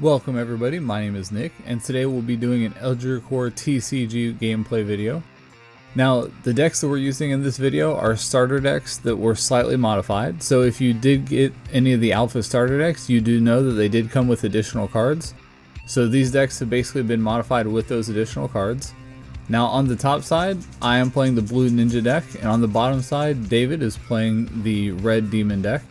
Welcome everybody, my name is Nick, and today we'll be doing an Eldricore TCG gameplay video. Now, the decks that we're using in this video are starter decks that were slightly modified, so if you did get any of the alpha starter decks, you do know that they did come with additional cards. So these decks have basically been modified with those additional cards. Now on the top side, I am playing the blue ninja deck, and on the bottom side, David is playing the red demon deck.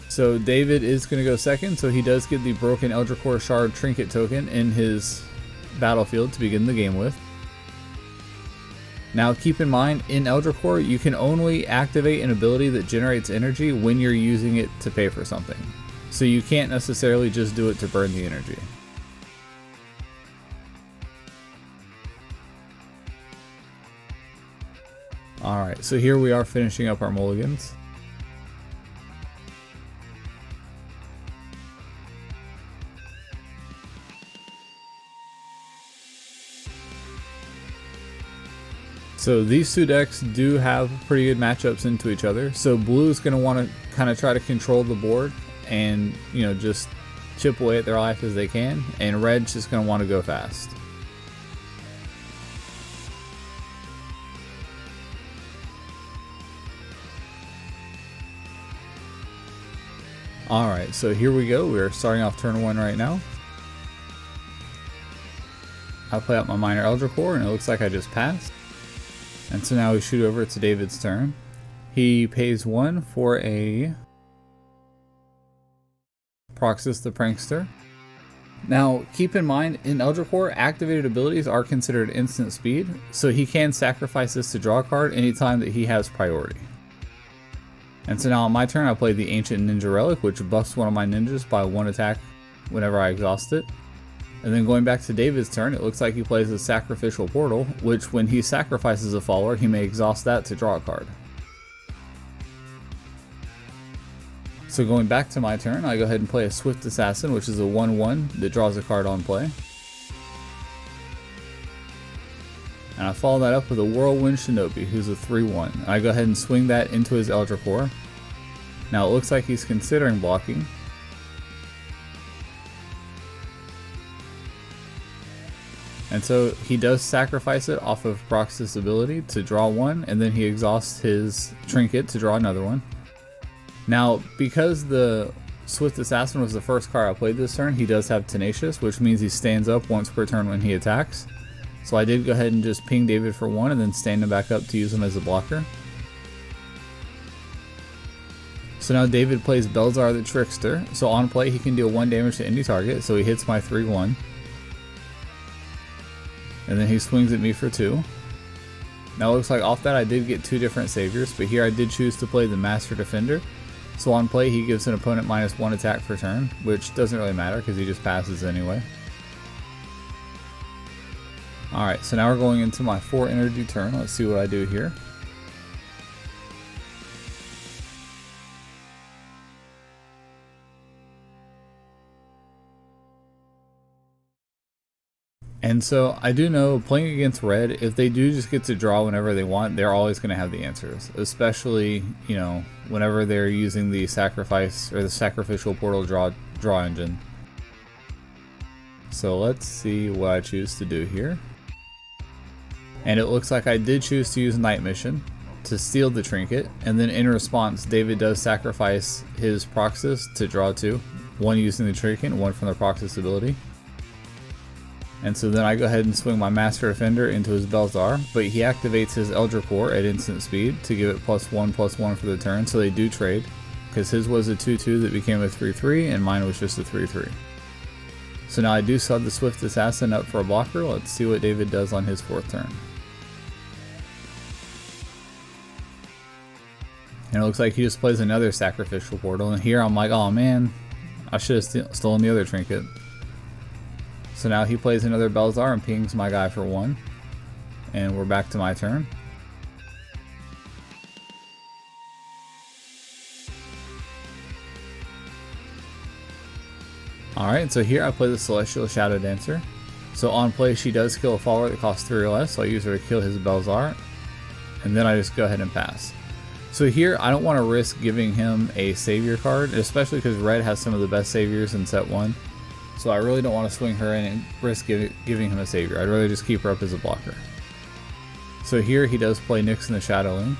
So David is going to go second, so he does get the broken Eldricore Shard trinket token in his battlefield to begin the game with. Now keep in mind, in Eldricore you can only activate an ability that generates energy when you're using it to pay for something. So you can't necessarily just do it to burn the energy. Alright, so here we are finishing up our mulligans. So these two decks do have pretty good matchups into each other. So blue is going to want to kind of try to control the board and, just chip away at their life as they can. And red's just going to want to go fast. Alright, so here we go. We're starting off turn 1 right now. I play out my minor Eldricore and it looks like I just passed. And so now we shoot over to David's turn. He pays 1 for a Proxus the Prankster. Now keep in mind, in Eldricore, activated abilities are considered instant speed, so he can sacrifice this to draw a card anytime that he has priority. And so now on my turn I play the Ancient Ninja Relic, which buffs one of my ninjas by 1 attack whenever I exhaust it. And then going back to David's turn, it looks like he plays a Sacrificial Portal, which when he sacrifices a follower, he may exhaust that to draw a card. So going back to my turn, I go ahead and play a Swift Assassin, which is a 1/1 that draws a card on play. And I follow that up with a Whirlwind Shinobi, who's a 3/1. I go ahead and swing that into his Eldricore. Now it looks like he's considering blocking. And so he does sacrifice it off of Proxus' ability to draw 1, and then he exhausts his trinket to draw another one. Now, because the Swift Assassin was the first card I played this turn, he does have Tenacious, which means he stands up once per turn when he attacks. So I did go ahead and just ping David for 1 and then stand him back up to use him as a blocker. So now David plays Belzar the Trickster. So on play he can deal 1 damage to any target, so he hits my 3/1. And then he swings at me for 2. Now it looks like off that I did get 2 different saviors, but here I did choose to play the Master Defender. So on play he gives an opponent -1 attack per turn, which doesn't really matter because he just passes anyway. Alright, so now we're going into my 4 energy turn. Let's see what I do here. And so I do know, playing against red, if they do just get to draw whenever they want, they're always going to have the answers. Especially, whenever they're using the sacrifice or the Sacrificial Portal draw engine. So let's see what I choose to do here. And it looks like I did choose to use Night Mission to steal the trinket. And then in response, David does sacrifice his Proxus to draw 2. 1 using the trinket and 1 from the Proxus ability. And so then I go ahead and swing my Master Defender into his Belzar, but he activates his Eldricore at instant speed to give it +1/+1 for the turn, so they do trade, because his was a 2/2 that became a 3/3, and mine was just a 3/3. So now I do sub the Swift Assassin up for a blocker. Let's see what David does on his 4th turn. And it looks like he just plays another Sacrificial Portal, and here I'm like, oh man, I should have stolen the other trinket. So now he plays another Belzar and pings my guy for 1. And we're back to my turn. Alright, so here I play the Celestial Shadow Dancer. So on play she does kill a follower that costs 3 or less, so I use her to kill his Belzar. And then I just go ahead and pass. So here, I don't want to risk giving him a savior card, especially because red has some of the best saviors in set 1. So I really don't want to swing her in and risk giving him a savior. I'd rather just keep her up as a blocker. So here he does play Nyx in the Shadowing.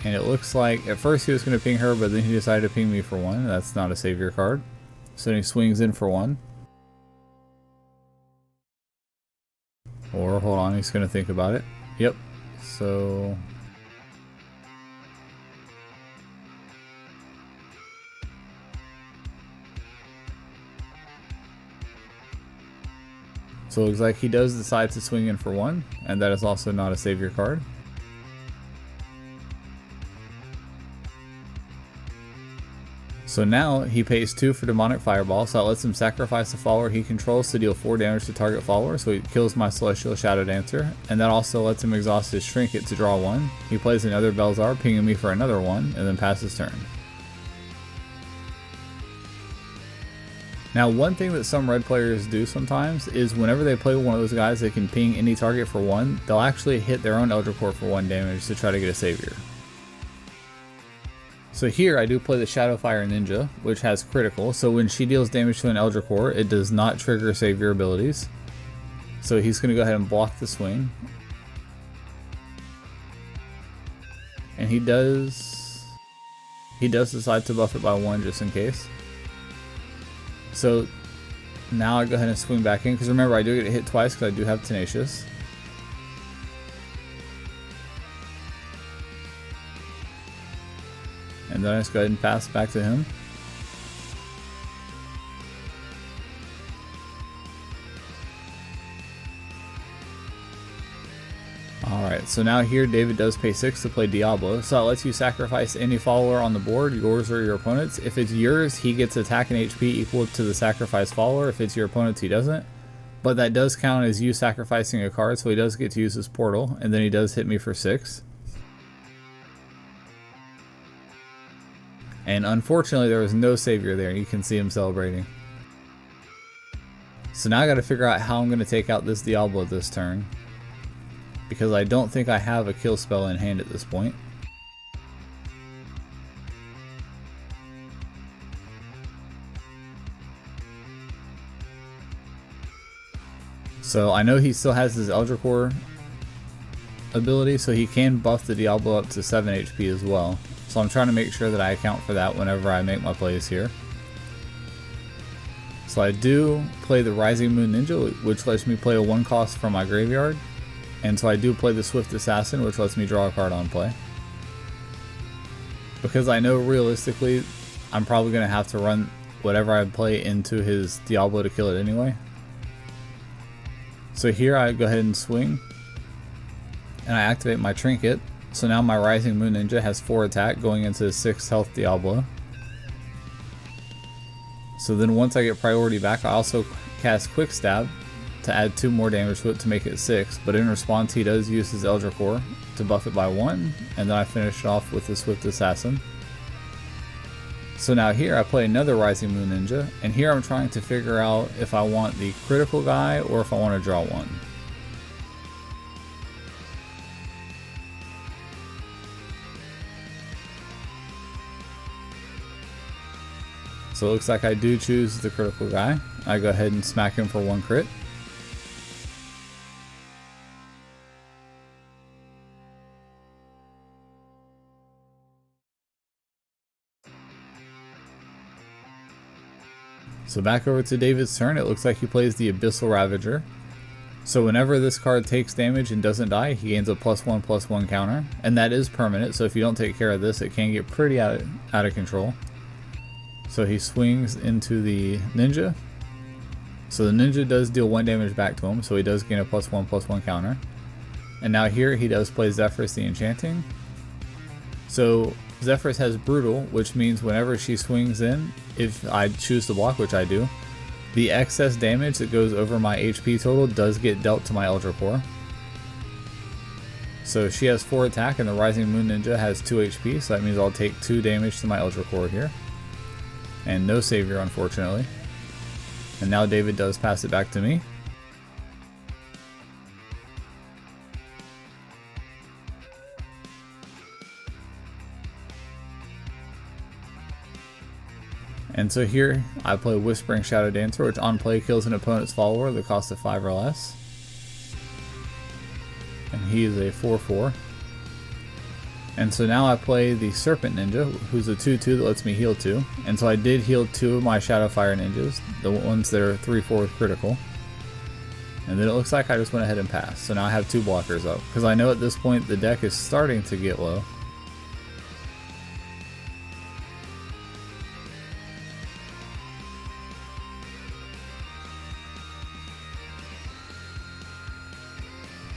And it looks like at first he was going to ping her, but then he decided to ping me for 1. That's not a savior card. So then he swings in for 1. Or hold on, he's going to think about it. Yep. So it looks like he does decide to swing in for 1, and that is also not a savior card. So now he pays 2 for Demonic Fireball, so that lets him sacrifice the follower he controls to deal 4 damage to target follower, so he kills my Celestial Shadow Dancer, and that also lets him exhaust his Trinket to draw 1. He plays another Belzar, pinging me for another 1, and then passes turn. Now, one thing that some red players do sometimes is whenever they play one of those guys that can ping any target for 1, they'll actually hit their own Eldricore for 1 damage to try to get a savior. So here I do play the Shadowfire Ninja, which has critical, so when she deals damage to an Eldricore, it does not trigger savior abilities. So he's going to go ahead and block the swing. And he does decide to buff it by 1 just in case. So now I go ahead and swing back in, because remember I do get hit twice because I do have Tenacious. And then I just go ahead and pass back to him. Alright, so now here David does pay 6 to play Diablo, so that lets you sacrifice any follower on the board, yours or your opponent's. If it's yours, he gets attack and HP equal to the sacrificed follower. If it's your opponent's, he doesn't. But that does count as you sacrificing a card, so he does get to use his portal, and then he does hit me for 6. And unfortunately there was no savior there, you can see him celebrating. So now I gotta figure out how I'm gonna take out this Diablo this turn, because I don't think I have a kill spell in hand at this point. So I know he still has his Eldricore ability, so he can buff the Diablo up to 7 HP as well. So I'm trying to make sure that I account for that whenever I make my plays here. So I do play the Rising Moon Ninja, which lets me play a 1 cost from my graveyard. And so I do play the Swift Assassin, which lets me draw a card on play. Because I know realistically, I'm probably going to have to run whatever I play into his Diablo to kill it anyway. So here I go ahead and swing. And I activate my Trinket. So now my Rising Moon Ninja has 4 attack going into 6 health Diablo. So then once I get priority back, I also cast Quick Stab to add 2 more damage to it to make it 6. But in response, he does use his Eldricore to buff it by 1. And then I finish off with the Swift Assassin. So now here I play another Rising Moon Ninja. And here I'm trying to figure out if I want the critical guy or if I want to draw 1. So it looks like I do choose the critical guy. I go ahead and smack him for 1 crit. So back over to David's turn, it looks like he plays the Abyssal Ravager. So whenever this card takes damage and doesn't die, he gains a +1/+1 counter. And that is permanent, so if you don't take care of this, it can get pretty out of control. So he swings into the Ninja. So the Ninja does deal 1 damage back to him, so he does gain a +1/+1 counter. And now here he does play Zephyrus the Enchanting. So Zephyrus has Brutal, which means whenever she swings in, if I choose to block, which I do, the excess damage that goes over my HP total does get dealt to my Eldricore. So she has 4 attack and the Rising Moon Ninja has 2 HP, so that means I'll take 2 damage to my Eldricore here. And no savior, unfortunately. And now David does pass it back to me. And so here I play Whispering Shadow Dancer, which on play kills an opponent's follower that costs a 5 or less. And he is a 4/4. And so now I play the Serpent Ninja, who's a 2/2 that lets me heal 2. And so I did heal 2 of my Shadowfire ninjas, the ones that are 3/4 with critical. And then it looks like I just went ahead and passed. So now I have 2 blockers up, because I know at this point the deck is starting to get low.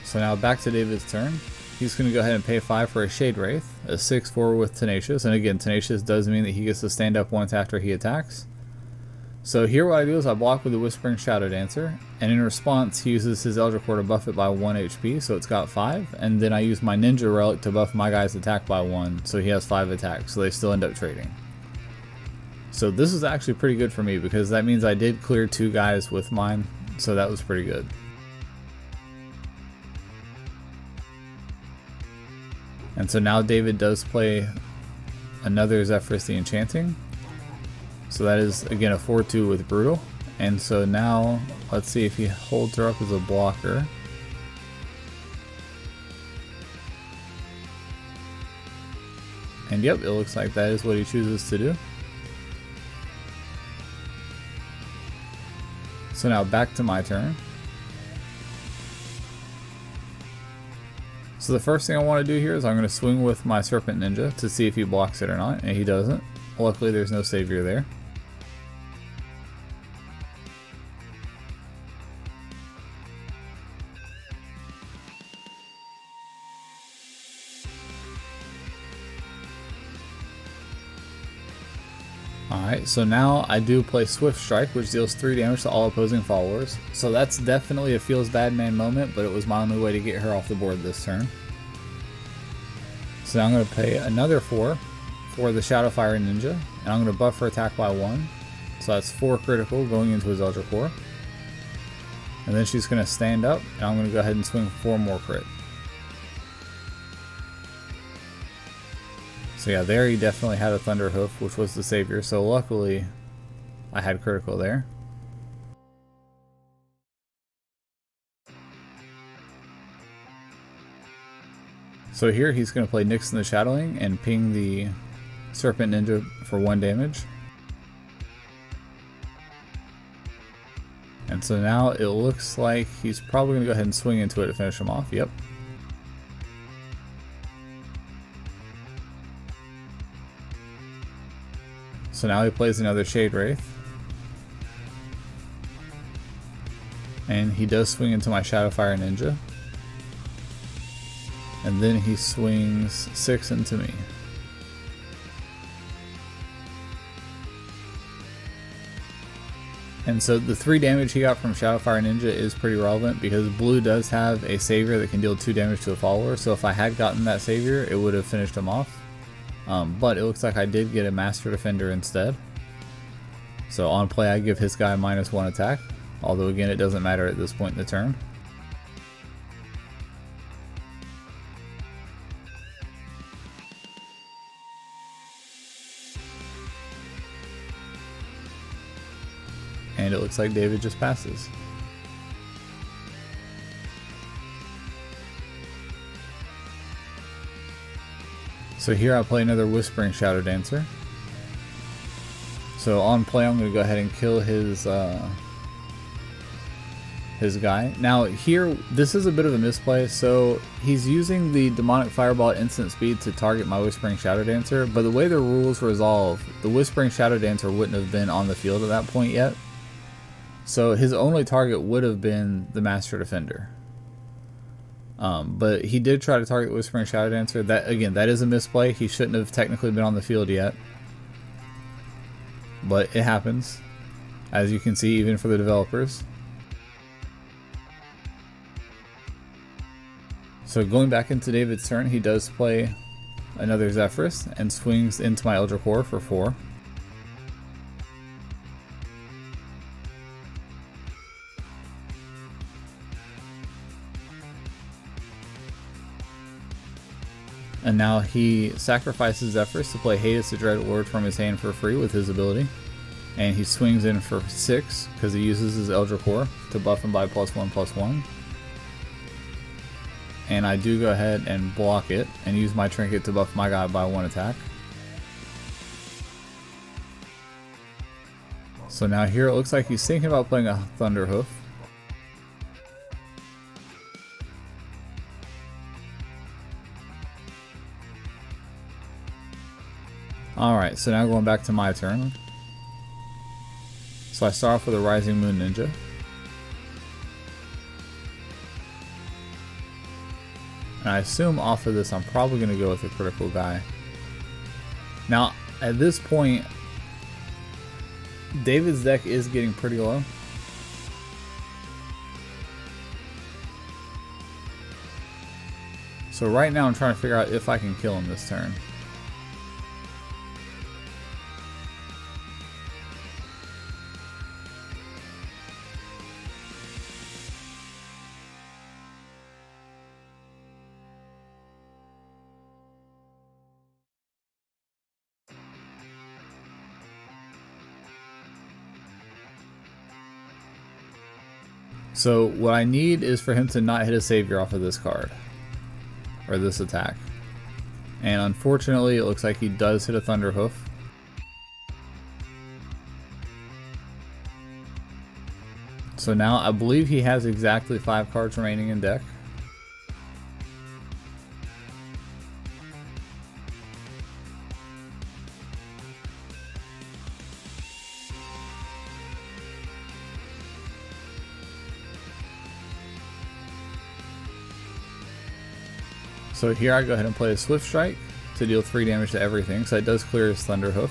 So now back to David's turn. He's going to go ahead and pay 5 for a Shade Wraith, a 6/4 with Tenacious, and again Tenacious does mean that he gets to stand up once after he attacks. So here what I do is I block with the Whispering Shadow Dancer, and in response he uses his Eldricore to buff it by 1 HP, so it's got 5, and then I use my Ninja Relic to buff my guy's attack by 1, so he has 5 attacks, so they still end up trading. So this is actually pretty good for me, because that means I did clear 2 guys with mine, so that was pretty good. And so now David does play another Zephyrus the Enchanting. So that is again a 4/2 with Brutal. And so now let's see if he holds her up as a blocker. And yep, it looks like that is what he chooses to do. So now back to my turn. So the first thing I want to do here is I'm going to swing with my Serpent Ninja to see if he blocks it or not, and he doesn't. Luckily there's no savior there. Alright, so now I do play Swift Strike, which deals 3 damage to all opposing followers. So that's definitely a feels bad man moment, but it was my only way to get her off the board this turn. So now I'm going to pay another 4 for the Shadowfire Ninja, and I'm going to buff her attack by 1. So that's 4 critical going into his Eldricore. And then she's going to stand up, and I'm going to go ahead and swing 4 more crit. So yeah, there he definitely had a Thunder Hoof, which was the savior, so luckily I had critical there. So here he's going to play Nixon the Shadowing and ping the Serpent Ninja for 1 damage. And so now it looks like he's probably going to go ahead and swing into it to finish him off. Yep. So now he plays another Shade Wraith. And he does swing into my Shadowfire Ninja. And then he swings 6 into me. And so the 3 damage he got from Shadowfire Ninja is pretty relevant, because blue does have a savior that can deal 2 damage to a follower. So if I had gotten that savior, it would have finished him off. But it looks like I did get a Master Defender instead. So on play I give his guy -1 attack, although again it doesn't matter at this point in the turn. And it looks like David just passes. So here I play another Whispering Shadow Dancer. So on play I'm going to go ahead and kill his guy. Now here, this is a bit of a misplay. So he's using the Demonic Fireball at instant speed to target my Whispering Shadow Dancer, but the way the rules resolve, the Whispering Shadow Dancer wouldn't have been on the field at that point yet. So his only target would have been the Master Defender. But he did try to target the Whispering Shadow Dancer. That, again, that is a misplay. He shouldn't have technically been on the field yet. But it happens, as you can see, even for the developers. So going back into David's turn, he does play another Zephyrus and swings into my Eldricore for 4. And now he sacrifices Zephyrus to play Hades the Dreadlord from his hand for free with his ability. and he swings in for 6 because he uses his Eldricore to buff him by +1/+1. And I do go ahead and block it and use my trinket to buff my guy by 1 attack. So now here it looks like he's thinking about playing a Thunderhoof. Alright, so now going back to my turn. So I start off with a Rising Moon Ninja. And I assume off of this I'm probably going to go with a critical guy. Now, at this point, David's deck is getting pretty low. So right now I'm trying to figure out if I can kill him this turn. So what I need is for him to not hit a savior off of this card, or this attack. And unfortunately it looks like he does hit a Thunderhoof. So now I believe he has exactly 5 cards remaining in deck. So here I go ahead and play a Swift Strike to deal 3 damage to everything, so it does clear his Thunderhoof.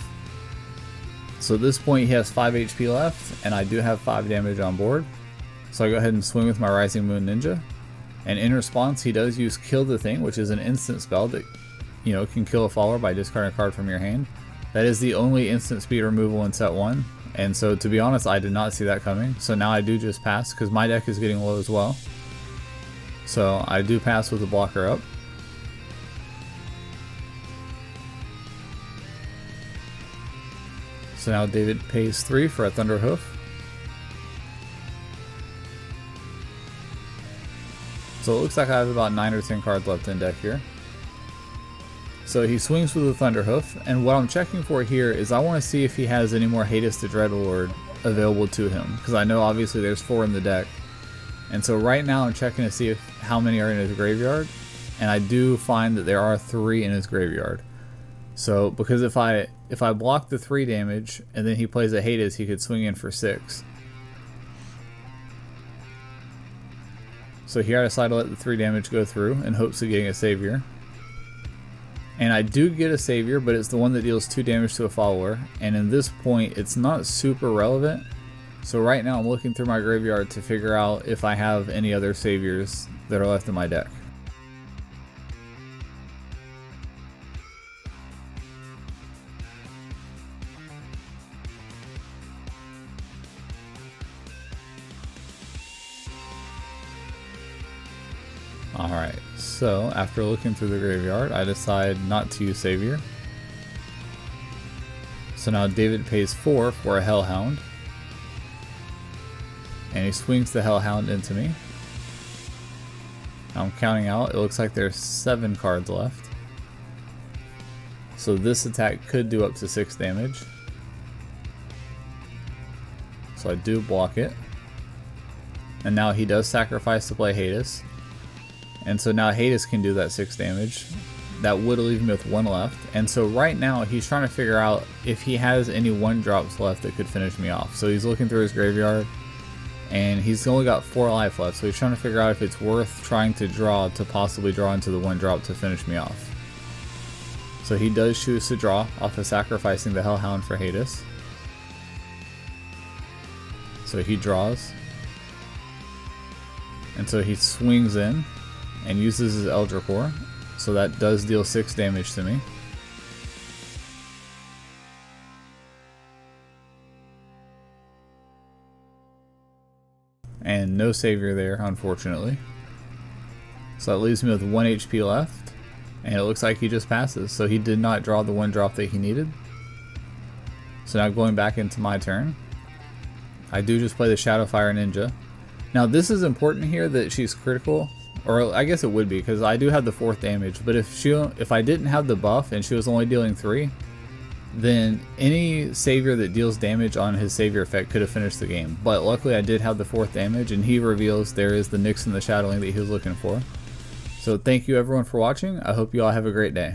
So at this point he has 5 HP left, and I do have 5 damage on board. So I go ahead and swing with my Rising Moon Ninja. And in response he does use Kill the Thing, which is an instant spell that, you know, can kill a follower by discarding a card from your hand. That is the only instant speed removal in set 1. And so to be honest, I did not see that coming. So now I do just pass, because my deck is getting low as well. So I do pass with the blocker up. So now David pays 3 for a Thunderhoof. So it looks like I have about 9 or 10 cards left in deck here. So he swings with the Thunderhoof, and what I'm checking for here is I want to see if he has any more Hades the Dreadlord available to him, because I know obviously there's 4 in the deck. And so right now I'm checking to see how many are in his graveyard, and I do find that there are 3 in his graveyard. So because if I block the 3 damage and then he plays a Hades, he could swing in for 6. So here I decide to let the 3 damage go through in hopes of getting a savior. And I do get a savior, but it's the one that deals 2 damage to a follower, and in this point it's not super relevant. So right now I'm looking through my graveyard to figure out if I have any other saviors that are left in my deck. Alright, so after looking through the graveyard, I decide not to use Savior. So now David pays 4 for a Hellhound. And he swings the Hellhound into me. I'm counting out, it looks like there's 7 cards left. So this attack could do up to 6 damage. So I do block it. And now he does sacrifice to play Hades. And so now Hades can do that 6 damage. That would leave me with 1 left. And so right now he's trying to figure out if he has any 1-drops left that could finish me off. So he's looking through his graveyard and he's only got 4 life left. So he's trying to figure out if it's worth trying to draw to possibly draw into the 1-drop to finish me off. So he does choose to draw off of sacrificing the Hellhound for Hades. So he draws. And so he swings in and uses his Eldricore, so that does deal 6 damage to me. And no savior there, unfortunately. So that leaves me with 1 HP left, and it looks like he just passes, so he did not draw the 1-drop that he needed. So now going back into my turn, I do just play the Shadowfire Ninja. Now this is important here that she's critical, or I guess it would be because I do have the 4th damage, but if I didn't have the buff and she was only dealing 3, then any savior that deals damage on his savior effect could have finished the game. But luckily I did have the 4th damage, and he reveals there is the Nyx and the Shadowling that he was looking for. So thank you everyone for watching. I hope you all have a great day.